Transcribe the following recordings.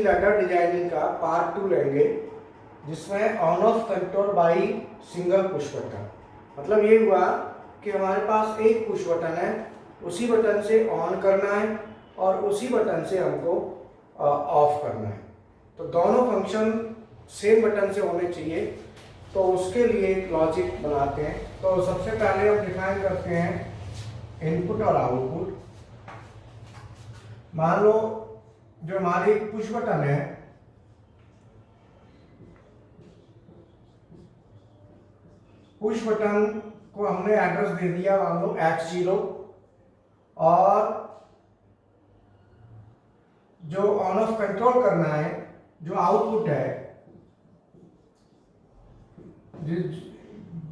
PLC ladder designing का part 2 लेंगे, जिसमें on off control by single push button. मतलब ये हुआ कि हमारे पास एक पुश बटन है, उसी बटन से ऑन करना है और उसी बटन से हमको ऑफ करना है। तो दोनों फंक्शन सेम बटन से होने चाहिए। तो उसके लिए एक लॉजिक बनाते हैं। तो सबसे पहले हम डिफाइन करते हैं इनपुट और आउटपुट। मान लो जो हमारी पुश बटन है, पुश बटन को हमने एड्रेस दे दिया मान लो x0, और जो ऑन ऑफ कंट्रोल करना है, जो आउटपुट है,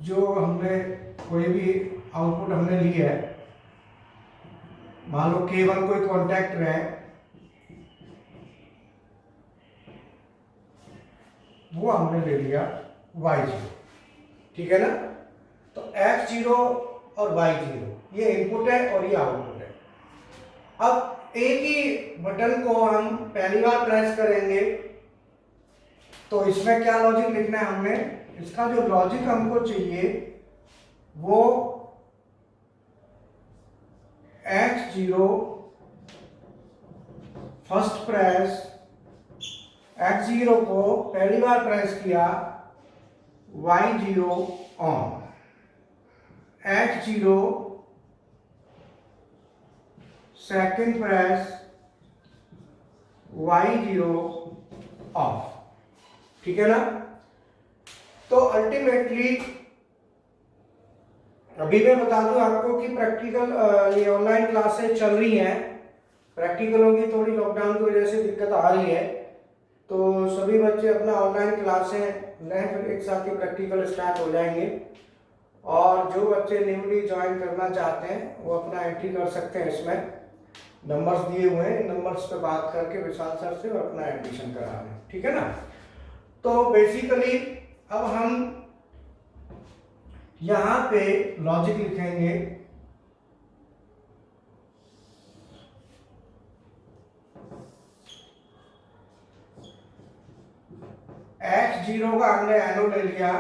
जो हमने कोई भी आउटपुट हमने ली है, मान लो K1 कोई कॉन्टैक्ट है, वो हमने ले लिया y0, ठीक है ना। तो x0 और y0 ये इनपुट है और ये आउटपुट है। अब एक ही बटन को हम पहली बार प्रेस करेंगे, तो इसमें क्या लॉजिक लिखना है हमने, इसका जो लॉजिक हमको चाहिए वो x0 फर्स्ट प्रेस, x0 को पहली बार प्रेस किया, y0 on, x0 second press, y0 of, ठीक है ना। तो अल्टीमेटली अभी मैं बता दूं आपको कि प्रैक्टिकल ये ऑनलाइन क्लासेस चल रही हैं, प्रैक्टिकलों की थोड़ी लॉकडाउन की वजह से दिक्कत आ रही है। तो सभी बच्चे अपना ऑनलाइन क्लासें लें, फिर एक साथ ही प्रैक्टिकल स्टार्ट हो जाएंगे। और जो बच्चे न्यूली ज्वाइन करना चाहते हैं वो अपना एंट्री कर सकते हैं, इसमें नंबर्स दिए हुए हैं, नंबर्स पे बात करके विशाल सर से और अपना एडमिशन करा लें, ठीक है ना। तो बेसिकली अब हम यहां पे लॉजिक लिखेंगे, x0 का हमने एनो ले लिया,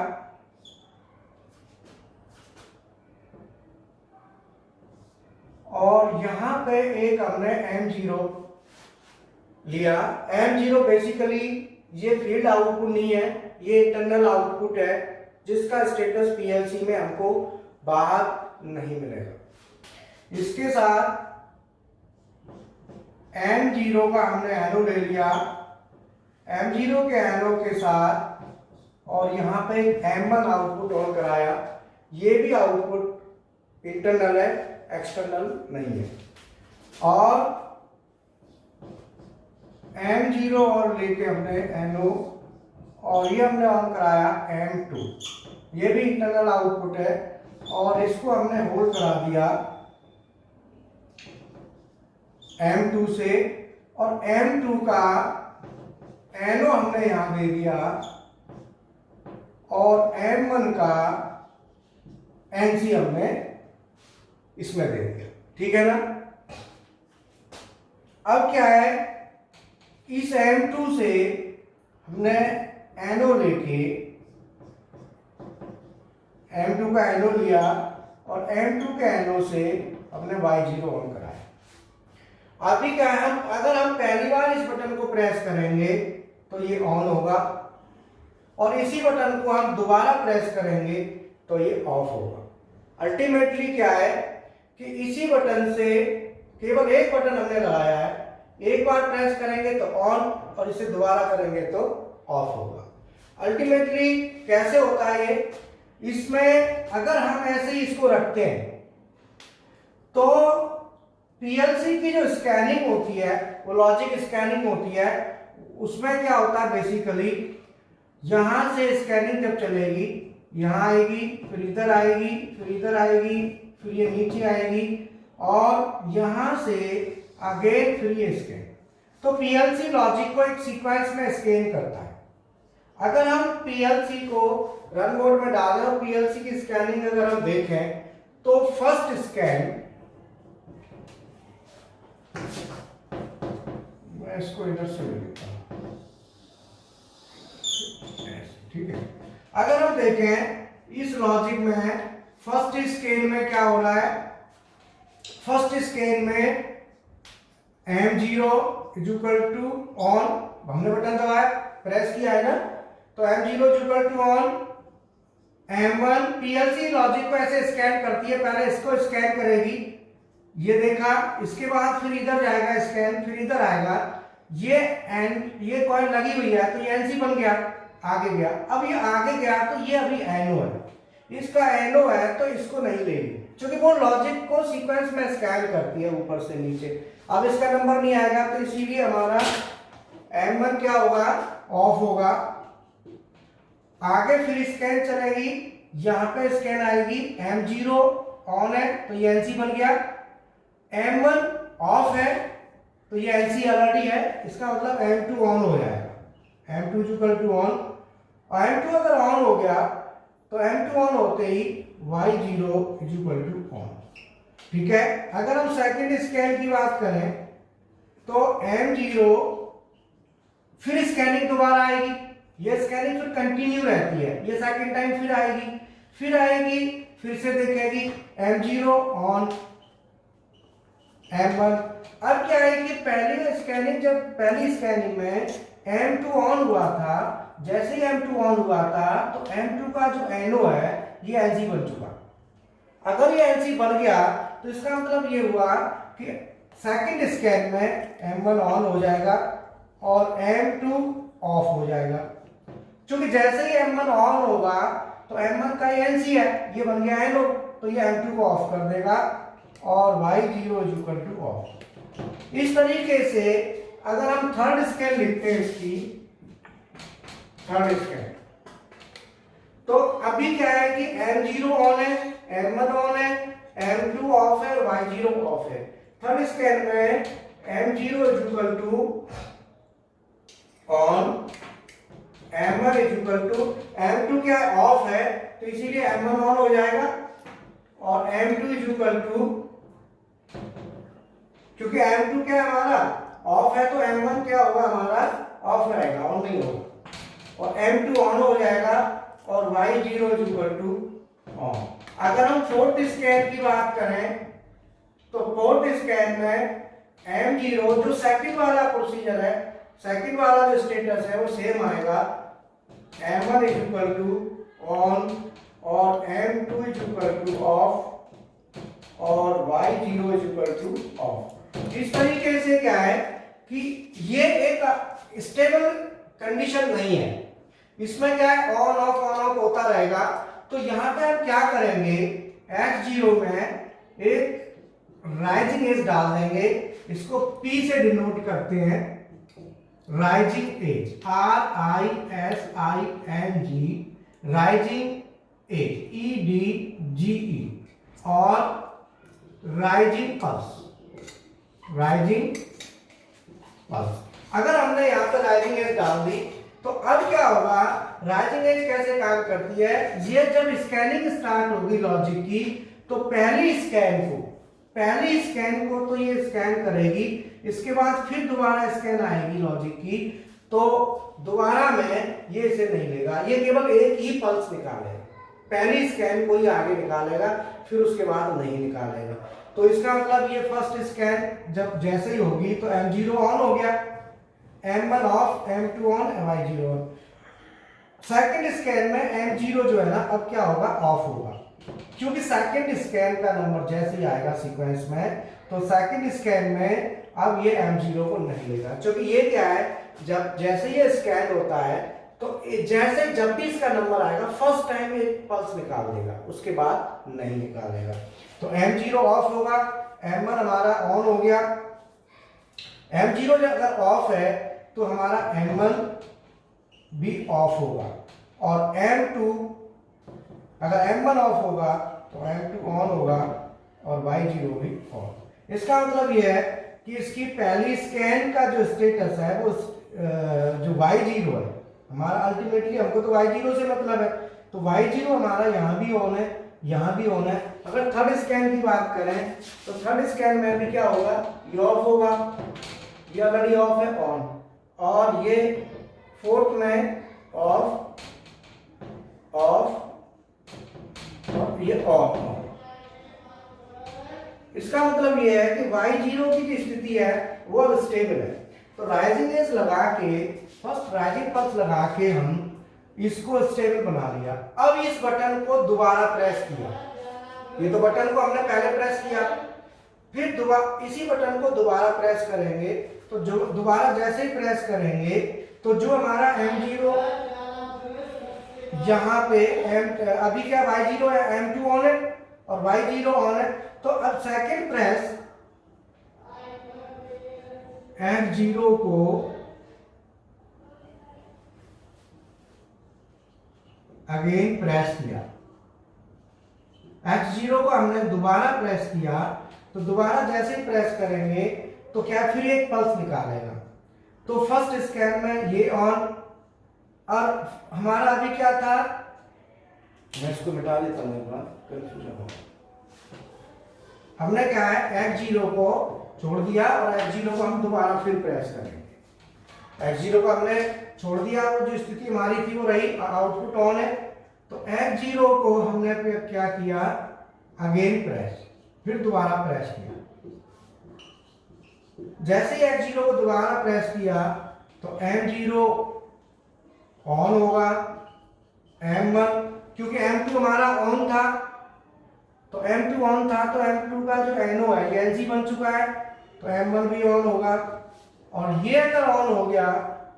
और यहां पे एक हमने m0 लिया। m0 बेसिकली ये फील्ड आउटपुट नहीं है, ये इंटरनल आउटपुट है, जिसका स्टेटस पीएलसी में हमको बाहर नहीं मिलेगा। इसके साथ m0 का हमने एनो ले लिया, m0 के एनो के साथ, और यहाँ पे m1 आउटपुट ऑन कराया। ये भी आउटपुट इंटरनल है, एक्सटर्नल नहीं है। और m0 और लेके हमने एनो, और ये हमने ऑन कराया m2, ये भी इंटरनल आउटपुट है, और इसको हमने होल्ड करा दिया m2 से, और m2 का एनो हमने यहां दे दिया, और m1 का एनसी हमने इसमें दे दिया, ठीक है ना। अब क्या है, इस m2 से हमने एनो लेके, m2 का एनो लिया और m2 के एनो से हमने y0 ऑन कराया। अभी क्या है, अगर हम पहली बार इस बटन को प्रेस करेंगे तो ये ऑन होगा, और इसी बटन को हम दोबारा प्रेस करेंगे तो ये ऑफ होगा। अल्टीमेटली क्या है कि इसी बटन से केवल एक बटन हमने लगाया है, एक बार प्रेस करेंगे तो ऑन और इसे दोबारा करेंगे तो ऑफ होगा। अल्टीमेटली कैसे होता है ये, इसमें अगर हम ऐसे ही इसको रखते हैं तो पीएलसी की जो स्कैनिंग होती है वो लॉजिक स्कैनिंग होती है। उसमें क्या होता है, बेसिकली यहां से स्कैनिंग जब चलेगी, यहां आएगी, फिर इधर आएगी, फिर इधर आएगी, फिर ये नीचे आएगी, और यहां से आगे फिर ये स्कैन। तो पीएलसी लॉजिक को एक सीक्वेंस में स्कैन करता है। अगर हम पीएलसी को रन मोड में डालें और पीएलसी की स्कैनिंग अगर हम देखें तो फर्स्ट स्कैन, मैं इसको इधर से ले लेता हूं, ठीक है। अगर हम देखें इस लॉजिक में फर्स्ट स्केल में क्या हो रहा है, फर्स्ट स्केल में M0 is equal to on, हमने बटन दबाया प्रेस किया है ना, तो M0 is equal to on, M1 PLC logic को ऐसे स्कैन करती है, पहले इसको स्कैन करेगी, ये देखा, इसके बाद फिर इधर जाएगा स्कैन, फिर इधर आएगा, ये कॉइल लगी हुई है तो ये NC बन गया, आगे गया। अब ये आगे गया तो ये अभी NO है, इसका NO है तो इसको नहीं लेगी, क्योंकि वो लॉजिक को सीक्वेंस में स्कैन करती है ऊपर से नीचे। अब इसका नंबर नहीं आएगा तो इसीलिए हमारा M1 क्या होगा, ऑफ होगा। आगे फिर स्कैन चलेगी, यहां पे स्कैन आएगी, M0 ऑन है तो ये NC बन गया, M1 ऑफ है तो ये NC ऑलरेडी है, इसका मतलब M2 ऑन हो जाएगा, M2 इक्वल टू ऑन। और M2 अगर ऑन हो गया तो M2 ऑन होते ही Y0 is equal to on. ठीक है। अगर हम सेकंड स्कैन की बात करें तो M0 फिर स्कैनिंग दोबारा आएगी, ये स्कैनिंग फिर कंटिन्यू रहती है, ये सेकंड टाइम फिर आएगी, फिर से देखेगी M0 ऑन, M1। अब क्या है कि पहली स्कैनिंग में M2 ऑन हुआ था, जैसे ही M2 ऑन हुआ था तो M2 का जो NO है ये NC बन चुका। अगर ये NC बन गया तो इसका मतलब ये हुआ कि सेकंड स्कैन में M1 ऑन हो जाएगा और M2 ऑफ हो जाएगा, क्योंकि जैसे ही M1 ऑन होगा तो M1 का ये NC है, ये बन गया NO, तो ये M2 को ऑफ कर देगा और Y0 is equal two of. इस तरीके से अगर हम थर्ड स्कैन लिखते हैं, इसकी थर्ड स्कैन, तो अभी क्या है कि M0 ऑन है, M1 ऑन है, M2 ऑफ है, Y0 ऑफ है। थर्ड स्कैन में M0 is equal to on, M1 is equal to, M2 क्या ऑफ है तो इसीलिए M1 ऑन हो जाएगा और M2 इज इक्वल टू, क्योंकि M2 क्या हमारा ऑफ है तो M1 क्या होगा हमारा ऑफ रहेगा, ऑन नहीं होगा, और M2 ऑन हो जाएगा और Y0 is equal to on. अगर हम फोर्थ स्कैन की बात करें तो फोर्थ स्कैन में M0 जो सेकंड वाला प्रोसीजर है, सेकंड वाला जो स्टेटस है वो सेम आएगा, M1 is equal to on और M2 is equal two of और Y0 is equal two of. इस तरीके से क्या है कि ये एक स्टेबल कंडीशन नहीं है, इसमें क्या है ऑन ऑफ होता रहेगा। तो यहां पे हम क्या करेंगे, X0 में एक राइजिंग एज डाल देंगे, इसको P से डिनोट करते हैं, rising edge, RISING, rising edge, EDGE, और राइजिंग पल्स। अगर हमने यहां पर राइजिंग एज डाल दी तो अब क्या होगा, राइजिंग एज कैसे काम करती है, ये जब स्कैनिंग स्टार्ट होगी लॉजिक की तो पहली स्कैन को तो ये स्कैन करेगी, इसके बाद फिर दोबारा स्कैन आएगी लॉजिक की, तो दोबारा में ये इसे नहीं लेगा, ये केवल एक ही पल्स निकालेगा, पहली स्कैन को ही आगे निकालेगा, फिर उसके बाद नहीं निकालेगा। तो इसका मतलब ये फर्स्ट स्कैन जब जैसे ही होगी तो M0 ऑन हो गया, M1 of, M2 on, Y0 on. Second scan में M0 जो है ना अब क्या होगा, ऑफ होगा, क्योंकि सेकंड स्कैन का नंबर जैसे ही आएगा सीक्वेंस में तो सेकंड स्कैन में अब ये M0 को नहीं लेगा, क्योंकि ये क्या है, जब जैसे ये स्कैन होता है तो जैसे जब भी इसका नंबर आएगा फर्स्ट टाइम एक पल्स निकाल देगा, उसके बाद नहीं निकालेगा। तो M0 ऑफ होगा, M1 हमारा ऑन हो गया। M0 जब अगर ऑफ है तो हमारा M1 भी ऑफ होगा, और M2 अगर M1 ऑफ होगा तो M2 ऑन होगा और Y0 भी ऑन। इसका मतलब यह है कि इसकी पहली स्कैन का जो स्टेटस है वो जो Y0 है हमारा, अल्टीमेटली हमको तो Y0 से मतलब है, तो Y0 हमारा यहाँ भी ऑन है, यहाँ भी ऑन है। अगर थर्ड स्कैन की बात करें तो थर्ड स्कैन में भी क्या होगा, ये ऑफ होगा, ये ऑलरेडी ऑफ है, ऑन, और ये फोर्थ में ऑफ ये ऑफ। इसका मतलब ये है कि y0 की जो स्थिति है वो अब स्टेबल है। तो राइजिंग एज लगा के, फर्स्ट राइजिंग पल्स लगा के हम इसको स्टेबल बना लिया। अब इस बटन को दोबारा प्रेस किया, ये तो बटन को हमने पहले प्रेस किया, फिर दोबारा इसी बटन को दोबारा प्रेस करेंगे। तो जो दोबारा जैसे ही प्रेस करेंगे तो जो हमारा M0 यहाँ पे अभी क्या Y0 है, M2 ऑन है और Y0 ऑन है। तो अब सेकंड प्रेस F0 को अगेन प्रेस किया, F0 को हमने दोबारा प्रेस किया। तो दोबारा जैसे ही प्रेस करेंगे तो क्या फिर एक पल्स निकालेगा। तो फर्स्ट स्कैन में ये ऑन, और हमारा अभी क्या था, मैं इसको मिटा देता हूं, एक बार कंफ्यूजन हो। हमने क्या है F0 को छोड़ दिया और F0 को हम दोबारा फिर प्रेस करेंगे। F0 को हमने छोड़ दिया, वो जो स्थिति हमारी थी वो रही, आउटपुट ऑन है। तो F0 को हमने फिर क्या किया, अगेन प्रेस, फिर दोबारा प्रेस किया। जैसे ही F0 को दोबारा प्रेस किया तो M0 ऑन होगा, M1 क्योंकि M2 हमारा ऑन था, तो M2 ऑन था तो M2 का जो NO है ये NC बन चुका है, तो M1 भी ऑन होगा। और ये अगर ऑन हो गया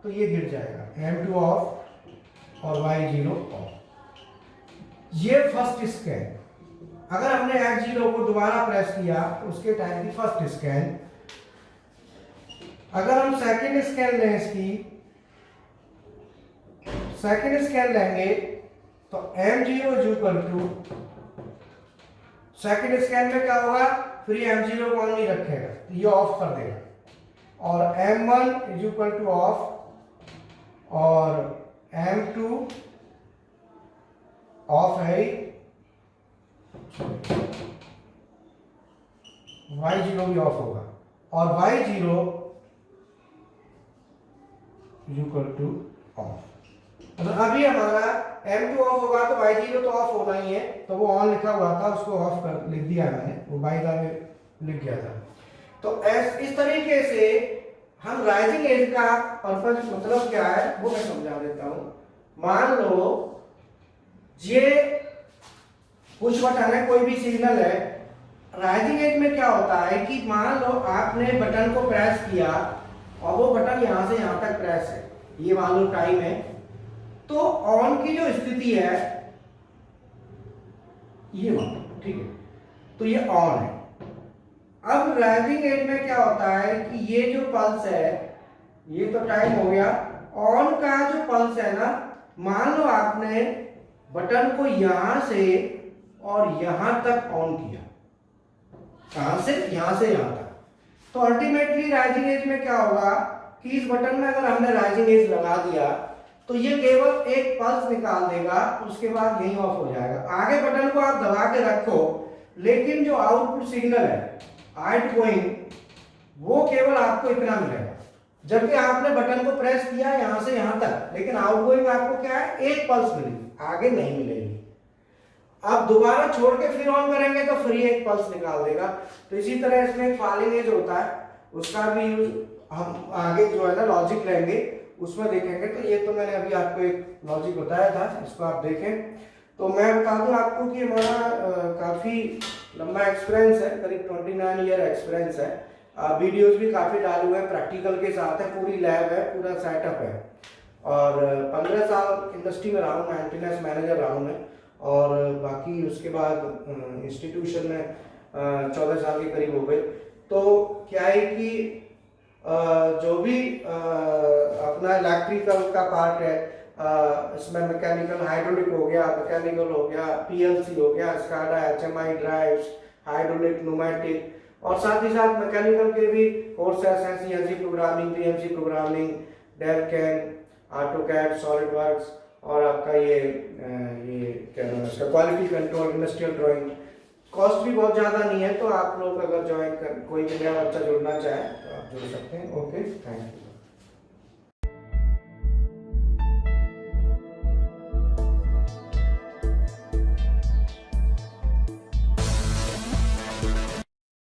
तो ये गिर जाएगा, M2 ऑफ और Y0 ऑफ। ये फर्स्ट स्कैन। अगर हमने F0 को दोबारा प्रेस किया तो उसके टाइम की फर्स्ट स्कैन। अगर हम सेकंड स्कैन लें, इसकी सेकंड स्कैन लेंगे तो M0 is equal to, second scan में क्या होगा, फिर M0 को ऑन नहीं रखेगा, ये ऑफ कर देगा, और M1 is equal two of और M2 ऑफ है, Y0 भी ऑफ होगा और Y0 इक्वल टू ऑफ। तो अभी हमारा M2 ऑफ होगा तो Y0 तो ऑफ होना ही है, तो वो ऑन लिखा हुआ था उसको ऑफ कर लिख दिया मैंने, वो बाय द वे लिख गया था। तो इस तरीके से हम राइजिंग एज का पर्पस मतलब क्या है वो मैं समझा देता हूं। मान लो ये पुश बटन है, कोई भी सिग्नल है, राइजिंग एज में क्या होता है कि मान लो आपने बटन को प्रेस किया और वो बटन यहां से यहां तक प्रेस है, ये मान लो टाइम है, तो ऑन की जो स्थिति है ये मान लो, ठीक है, तो ये ऑन है। अब राइजिंग एज में क्या होता है कि ये जो पल्स है, ये तो टाइम हो गया, ऑन का जो पल्स है ना, मान लो आपने बटन को यहां से और यहां तक ऑन किया, कहां से, यहां से यहां तक, तो अल्टीमेटली राइजिंग एज में क्या होगा कि इस बटन में अगर हमने राइजिंग एज लगा दिया तो ये केवल एक पल्स निकाल देगा, उसके बाद यही ऑफ हो जाएगा। आगे बटन को आप दबा के रखो, लेकिन जो आउटपुट सिग्नल है आउटगोइंग वो केवल आपको इतना मिलेगा, जबकि आपने बटन को प्रेस किया यहां से यहां तक, लेकिन आउटगोइंग आपको क्या है, एक पल्स मिलेगी, आगे नहीं मिलेगी। अब दोबारा छोड़ के फिर ऑन करेंगे तो फिर एक पल्स निकाल देगा। तो इसी तरह इसमें एक फॉलिंग एज होता है, उसका भी यूज हम आगे जो है ना लॉजिक लेंगे उसमें देखेंगे। तो ये तो मैंने अभी आपको एक लॉजिक बताया था, इसको आप देखें। तो मैं बता दूं आपको कि हमारा काफ़ी लंबा एक्सपीरियंस है, करीब 29 ईयर एक्सपीरियंस है। वीडियोस भी काफ़ी डाले हुए हैं, प्रैक्टिकल के साथ है, पूरी लैब है, पूरा सेटअप है। और 15 साल इंडस्ट्री में रहा हूँ, मेंटेनेंस मैनेजर रहा हूँ मैं, और बाकी उसके बाद इंस्टीट्यूशन में 14 साल के करीब हो गए। तो क्या है कि जो भी अपना इलेक्ट्रिकल का पार्ट है, इसमें मैकेनिकल हाइड्रोलिक हो गया, मैकेनिकल हो गया, पीएलसी हो गया, SCADA, HMI drives, hydraulic, pneumatic, और साथ ही साथ मैकेनिकल के भी कोर्सेस हैं, CNC programming, PMC programming, DevCAM, AutoCAD, SolidWorks, और आपका ये क्या नाम है इसका, quality control, industrial drawing. Cost भी बहुत ज़्यादा नहीं है, तो आप लोग अगर ज्वाइन कर, कोई भी नया बच्चा जुड़ना चाहे तो आप जुड़ सकते हैं। Okay, thank you.